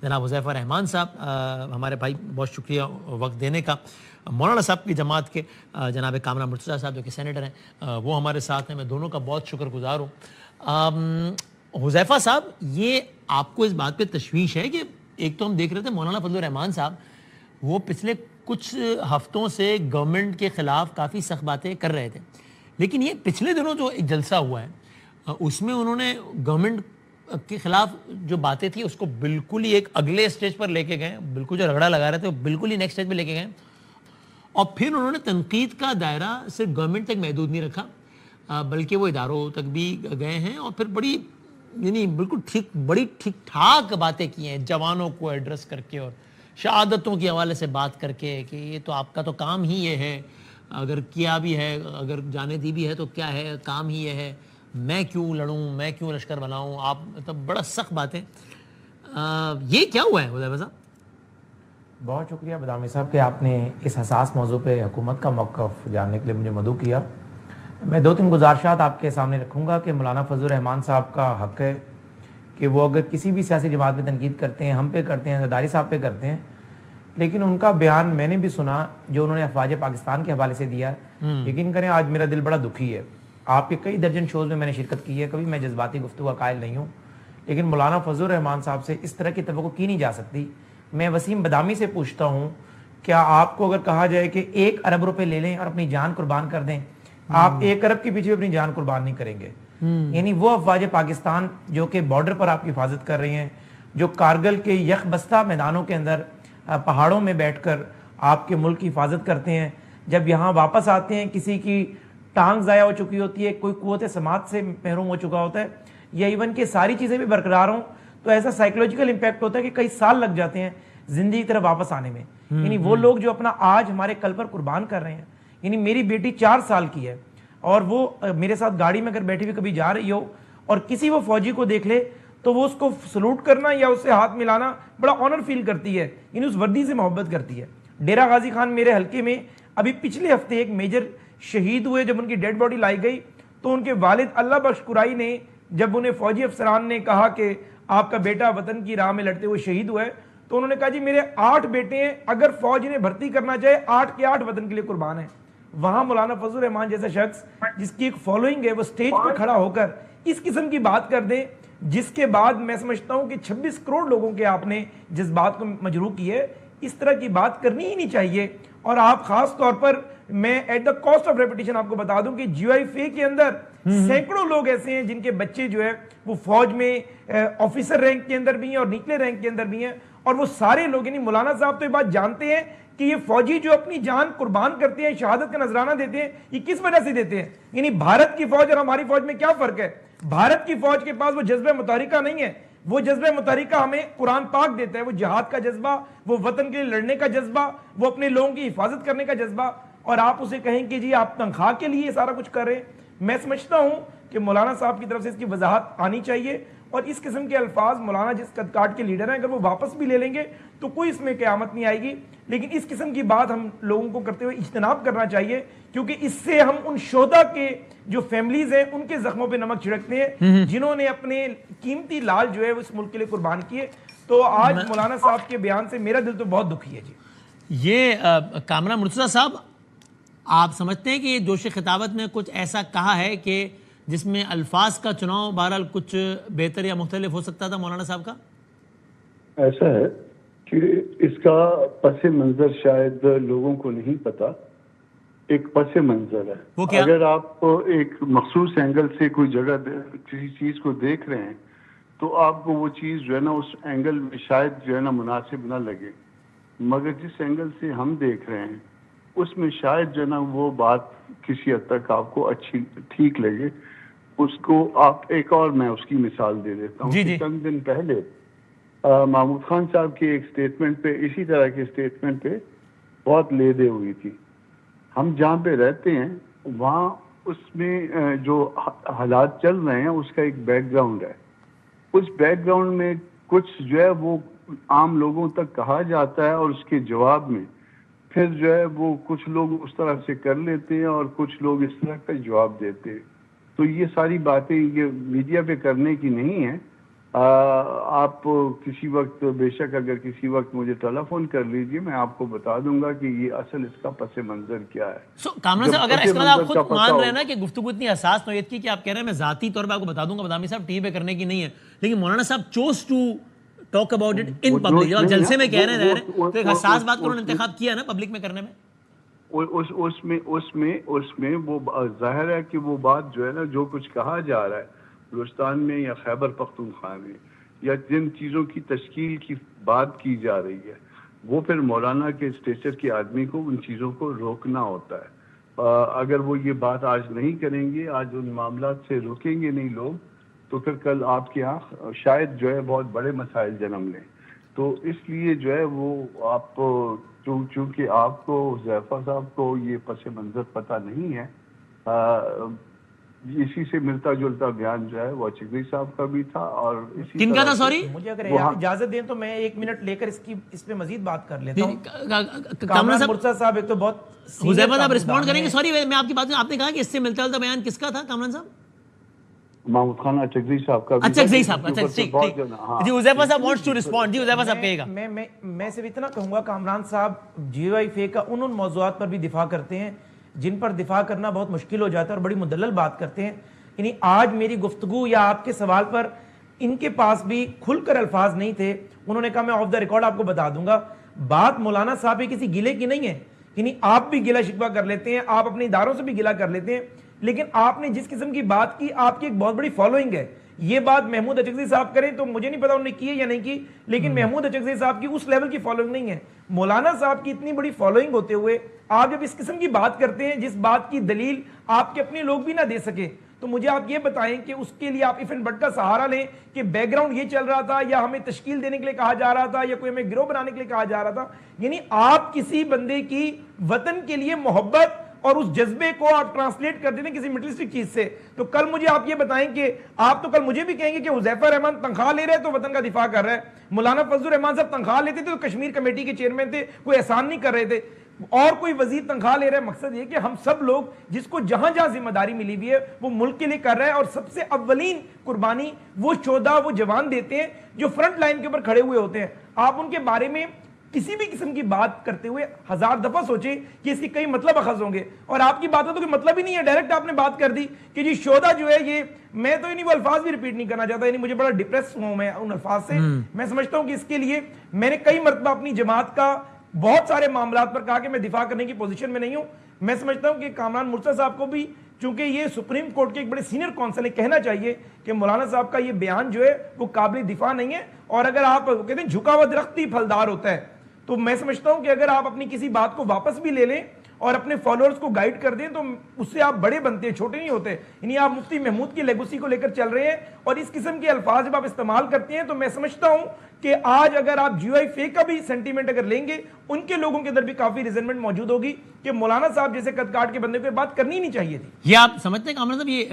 جناب حذیفہ رحمان صاحب ہمارے بھائی، بہت شکریہ وقت دینے کا. مولانا صاحب کی جماعت کے جناب کامرہ مرتضیٰ صاحب جو کہ سینیٹر ہیں وہ ہمارے ساتھ ہیں. میں دونوں کا بہت شکر گزار ہوں. حذیفہ صاحب، یہ آپ کو اس بات پہ تشویش ہے کہ ایک تو ہم دیکھ رہے تھے مولانا فضل الرحمان صاحب وہ پچھلے کچھ ہفتوں سے گورنمنٹ کے خلاف کافی سخت باتیں کر رہے تھے، لیکن یہ پچھلے دنوں جو ایک جلسہ ہوا ہے اس میں انہوں نے گورنمنٹ کے خلاف جو باتیں تھیں اس کو بالکل ہی ایک اگلے سٹیج پر لے کے گئے. بالکل جو رگڑا لگا رہے تھے وہ بالکل ہی نیکسٹ سٹیج پہ لے کے گئے، اور پھر انہوں نے تنقید کا دائرہ صرف گورنمنٹ تک محدود نہیں رکھا بلکہ وہ اداروں تک بھی گئے ہیں، اور پھر بڑی یعنی بالکل بڑی ٹھیک ٹھاک باتیں کی ہیں جوانوں کو ایڈریس کر کے اور شہادتوں کے حوالے سے بات کر کے کہ یہ تو آپ کا تو کام ہی یہ ہے، اگر کیا بھی ہے، اگر جانے دی بھی ہے تو کیا ہے، کام ہی یہ ہے، میں کیوں لڑوں، میں کیوں لشکر بناؤں. آپ مطلب بڑا سخت باتیں. یہ کیا ہوا ہے حذیفہ صاحب؟ بہت شکریہ بدامی صاحب کہ آپ نے اس حساس موضوع پہ حکومت کا موقف جاننے کے لیے مجھے مدعو کیا. میں 2-3 گزارشات آپ کے سامنے رکھوں گا کہ مولانا فضل الرحمان صاحب کا حق ہے کہ وہ اگر کسی بھی سیاسی جماعت پہ تنقید کرتے ہیں، ہم پہ کرتے ہیں، زرداری صاحب پہ کرتے ہیں، لیکن ان کا بیان میں نے بھی سنا جو انہوں نے افواج پاکستان کے حوالے سے دیا. یقین کریں آج میرا دل بڑا دکھی ہے. آپ کے کئی درجن شوز میں نے شرکت کی ہے، کبھی میں جذباتی گفتگو کا قائل نہیں ہوں، لیکن مولانا فضل الرحمان صاحب سے اس طرح کی توقع کی نہیں جا سکتی. میں وسیم بدامی سے پوچھتا ہوں، کیا آپ کو اگر کہا جائے کہ 1 ارب روپے لے لیں اور اپنی جان قربان کر دیں، آپ 1 ارب کے پیچھے اپنی جان قربان نہیں کریں گے؟ یعنی وہ افواج پاکستان جو کہ بارڈر پر آپ کی حفاظت کر رہی ہیں، جو کارگل کے یک بستہ میدانوں کے اندر پہاڑوں میں بیٹھ کر آپ کے ملک کی حفاظت کرتے ہیں، جب یہاں واپس آتے ہیں کسی کی ٹانگ ضائع ہو چکی ہوتی ہے، کوئی قوت سماعت سے محروم ہو چکا ہوتا ہے، یا ایون کہ ساری چیزیں بھی برقرار ہوں، تو ایسا سائیکولوجیکل امپیکٹ ہوتا ہے کہ کئی سال لگ جاتے ہیں زندگی کی طرف واپس آنے میں. یعنی وہ لوگ جو اپنا آج ہمارے کل پر قربان کر رہے ہیں. یعنی میری بیٹی 4 سال کی ہے اور وہ میرے ساتھ گاڑی میں اگر بیٹھی ہوئی کبھی جا رہی ہو اور کسی وہ فوجی کو دیکھ لے تو وہ اس کو سلوٹ کرنا یا اس سے ہاتھ ملانا بڑا آنر فیل کرتی ہے، یعنی اس وردی سے محبت کرتی ہے. ڈیرہ غازی خان میرے حلقے میں ابھی پچھلے ہفتے ایک میجر شہید ہوئے، جب ان کی ڈیڈ باڈی لائی گئی تو ان کے والد اللہ بخش قرائی نے جب انہیں فوجی افسران نے کہا کہ آپ کا بیٹا وطن کی راہ میں لڑتے ہوئے شہید ہوا ہے، تو انہوں نے کہا جی میرے 8 بیٹے ہیں، اگر فوج انہیں بھرتی کرنا چاہے 8 کے 8 وطن کے لیے قربان ہیں. وہاں مولانا فضل الرحمان جیسا شخص جس کی ایک فالوئنگ ہے وہ سٹیج پہ کھڑا ہو کر اس قسم کی بات کر دیں، جس کے بعد میں سمجھتا ہوں کہ 26 کروڑ لوگوں کے آپ نے جس بات کو مجروح کی ہے، اس طرح کی بات کرنی ہی نہیں چاہیے. اور آپ خاص طور پر میں at the cost of repetition آپ کو بتا دوں کہ جی آئی فے کے اندر سینکڑوں لوگ ایسے ہیں جن کے بچے جو ہے وہ فوج میں آفیسر رینک کے اندر بھی ہیں اور نچلے رینک کے اندر بھی ہیں، اور وہ سارے لوگ یعنی مولانا صاحب تو یہ بات جانتے ہیں کہ یہ فوجی جو اپنی جان قربان کرتے ہیں، شہادت کا نذرانہ دیتے ہیں، یہ کس وجہ سے دیتے ہیں. یعنی بھارت کی فوج اور ہماری فوج میں کیا فرق ہے؟ بھارت کی فوج کے پاس وہ جذبہ متحرکہ نہیں ہے، وہ جذبہ متحرکہ ہمیں قرآن پاک دیتا ہے، وہ جہاد کا جذبہ، وہ وطن کے لیے لڑنے کا جذبہ، وہ اپنے لوگوں کی حفاظت کرنے کا جذبہ. اور آپ اسے کہیں کہ جی آپ تنخواہ کے لیے سارا کچھ کر رہے ہیں. میں سمجھتا ہوں کہ مولانا صاحب کی طرف سے اس کی وضاحت آنی چاہیے، اور اس قسم کے الفاظ مولانا جس قد کاٹ کے لیڈر ہیں اگر وہ واپس بھی لے لیں گے تو کوئی اس میں قیامت نہیں آئے گی. لیکن اس قسم کی بات ہم لوگوں کو کرتے ہوئے اجتناب کرنا چاہیے، کیونکہ اس سے ہم ان شہداء کے جو فیملیز ہیں ان کے زخموں پہ نمک چھڑکتے ہیں جنہوں نے اپنے قیمتی لال جو ہے اس ملک کے لیے قربان کیے. تو آج مولانا صاحب کے بیان سے میرا دل تو بہت دکھی ہے. جی یہ کامرہ مرتضیٰ صاحب، آپ سمجھتے ہیں کہ یہ جوش خطابت میں کچھ ایسا کہا ہے کہ جس میں الفاظ کا چناؤ بہرحال کچھ بہتر یا مختلف ہو سکتا تھا مولانا صاحب کا؟ ایسا ہے کہ اس کا پس منظر شاید لوگوں کو نہیں پتا. ایک پس منظر ہے، اگر آپ ایک مخصوص اینگل سے کوئی جگہ کسی چیز کو دیکھ رہے ہیں تو آپ کو وہ چیز جو ہے نا اس اینگل میں شاید جو ہے نا مناسب نہ لگے، مگر جس اینگل سے ہم دیکھ رہے ہیں اس میں شاید جو ہے نا وہ بات کسی حد تک آپ کو اچھی ٹھیک لگے. اس کو آپ ایک اور میں اس کی مثال دے دیتا ہوں. چند دن پہلے محمود خان صاحب کی ایک سٹیٹمنٹ پہ، اسی طرح کے سٹیٹمنٹ پہ بہت لے دے ہوئی تھی. ہم جہاں پہ رہتے ہیں وہاں اس میں جو حالات چل رہے ہیں اس کا ایک بیک گراؤنڈ ہے. اس بیک گراؤنڈ میں کچھ جو ہے وہ عام لوگوں تک کہا جاتا ہے اور اس کے جواب میں پھر جو ہے وہ کچھ لوگ اس طرح سے کر لیتے ہیں اور کچھ لوگ اس طرح کا جواب دیتے ہیں. تو یہ ساری باتیں یہ میڈیا پہ کرنے کی نہیں ہیں، آپ کسی وقت بے شک اگر کسی وقت مجھے ٹیلی فون کر لیجیے، میں آپ کو بتا دوں گا کہ یہ اصل اس کا پس منظر کیا ہے. کامران صاحب اگر اس کے بعد آپ خود مان رہے ہیں نا کہ گفتگو اتنی حساس نوعیت کی کہ آپ کہہ رہے ہیں میں ذاتی طور پہ آپ کو بتا دوں گا بدامی صاحب ٹی وی پہ کرنے کی نہیں ہے، لیکن مولانا صاحب choose to talk about it in public. جب آپ جلسے میں کہہ رہے ہیں تو ایک حساس بات کو انہوں نے انتخاب کیا نا پبلک میں کرنے میں. اس میں وہ ظاہر ہے کہ وہ بات جو ہے نا، جو کچھ کہا جا رہا ہے بلوچستان میں یا خیبر پختونخوا میں، یا جن چیزوں کی تشکیل کی بات کی جا رہی ہے، وہ پھر مولانا کے اسٹیچر کے آدمی کو ان چیزوں کو روکنا ہوتا ہے. اگر وہ یہ بات آج نہیں کریں گے، آج ان معاملات سے روکیں گے نہیں لوگ، تو پھر کل آپ کے یہاں شاید جو ہے بہت بڑے مسائل جنم لیں. تو اس لیے جو ہے وہ آپ چونکہ آپ کو حذیفہ صاحب کو یہ پس منظر پتہ نہیں ہے، اسی سے ملتا جلتا بیان جو ہے وہ چغری صاحب کا بھی تھا. اور اسی کن کا تھا؟ سوری مجھے اگر اجازت دیں تو میں 1 منٹ لے کر اس پہ مزید بات کر لیتا ہوں. کامران مرتضیٰ صاحب ایک تو بہت حذیفہ صاحب رسپونڈ کریں گے. سوری میں آپ کی بات، آپ نے کہا کہ اس سے ملتا جلتا بیان کس کا تھا کامران صاحب؟ محمود خان اچغری صاحب کا. اچھا اچغری صاحب. اچھا ٹھیک جی. حذیفہ صاحب وانٹس ٹو رسپونڈ. جی حذیفہ صاحب کہے گا. میں صرف اتنا کہوں گا کامران صاحب GOI کا ان موضوعات پر بھی دفاع کرتے ہیں جن پر دفاع کرنا بہت مشکل ہو جاتا ہے اور بڑی مدلل بات کرتے ہیں. یعنی آج میری گفتگو یا آپ کے سوال پر ان کے پاس بھی کھل کر الفاظ نہیں تھے. انہوں نے کہا میں آف دا ریکارڈ آپ کو بتا دوں گا. بات مولانا صاحب کی کسی گلے کی نہیں ہے. یعنی آپ بھی گلہ شکوہ کر لیتے ہیں، آپ اپنے اداروں سے بھی گلہ کر لیتے ہیں، لیکن آپ نے جس قسم کی بات کی، آپ کی ایک بہت بڑی فالوئنگ ہے. یہ بات محمود اچغری صاحب کریں تو مجھے نہیں پتا انہوں نے کی ہے یا نہیں کی، لیکن محمود اچغری صاحب کی اس لیول کی فالوئنگ نہیں ہے. مولانا صاحب کی اتنی بڑی فالوئنگ ہوتے ہوئے آپ جب اس قسم کی بات کرتے ہیں جس بات کی دلیل آپ کے اپنے لوگ بھی نہ دے سکے، تو مجھے آپ یہ بتائیں کہ اس کے لیے آپ ایف اینڈ بٹ کا سہارا لیں کہ بیک گراؤنڈ یہ چل رہا تھا یا ہمیں تشکیل دینے کے لیے کہا جا رہا تھا یا کوئی ہمیں گروہ بنانے کے لیے کہا جا رہا تھا. یعنی آپ کسی بندے کی وطن کے لیے محبت اور اس جذبے کو آپ ٹرانسلیٹ کر دیتے ہیں کسی مٹیریلسٹک چیز سے. تو کل مجھے آپ یہ بتائیں کہ آپ تو کل مجھے بھی کہیں گے کہ حذیفہ رحمان تنخواہ لے رہے تو وطن کا دفاع کر رہا ہے، مولانا فضل الرحمان صاحب تنخواہ لیتے تھے تو کشمیر کمیٹی کے چیئرمین تھے، کوئی احسان نہیں کر رہے تھے، اور کوئی وزیر تنخواہ لے رہا ہے. مقصد یہ کہ ہم سب لوگ جس کو جہاں جہاں ذمہ داری ملی ہوئی ہے وہ ملک کے لیے کر رہے ہیں، اور سب سے اولین قربانی وہ شہداء وہ جوان دیتے ہیں جو فرنٹ لائن کے اوپر کھڑے ہوئے ہوتے ہیں. آپ ان کے بارے میں کسی بھی قسم کی بات کرتے ہوئے 1000 دفعہ سوچیں کہ اس کے کئی مطلب اخذ ہوں گے، اور آپ کی باتوں تو کوئی مطلب ہی نہیں ہے. ڈائریکٹ آپ نے بات کر دی کہ جی شہداء جو ہے یہ، میں تو وہ الفاظ بھی ریپیٹ نہیں کرنا چاہتا، یعنی مجھے بڑا ڈپریس ہوں میں ان الفاظ سے. میں سمجھتا ہوں کہ اس کے لیے میں نے کئی مرتبہ اپنی جماعت کا بہت سارے معاملات پر کہا کہ میں دفاع کرنے کی پوزیشن میں نہیں ہوں. میں سمجھتا ہوں کہ کامران مرتضیٰ صاحب کو بھی، چونکہ یہ سپریم کورٹ کے ایک بڑے سینئر کونسل ہے، کہنا چاہیے کہ مولانا صاحب کا یہ بیان جو ہے وہ قابل دفاع نہیں ہے. اور اگر آپ کہتے ہیں جھکا ہوا درخت ہی پھلدار ہوتا ہے، تو میں سمجھتا ہوں کہ اگر آپ اپنی کسی بات کو واپس بھی لے لیں اور اپنے فالوورز کو گائیڈ کر دیں تو اس سے آپ بڑے بنتے ہیں، چھوٹے نہیں ہوتے. یعنی آپ مفتی محمود کی لیگوسی کو لے کر چل رہے ہیں، اور اس قسم کے الفاظ جب آپ استعمال کرتے ہیں تو میں سمجھتا ہوں کہ آج اگر آپ GOI کا بھی سینٹیمنٹ اگر لیں گے، ان کے لوگوں کے اندر بھی کافی ریزنمنٹ موجود ہوگی کہ مولانا صاحب جیسے قد کاٹ کے بندے کو بات کرنی نہیں چاہیے تھی. یہ آپ سمجھتے ہیں کامران صاحب یہ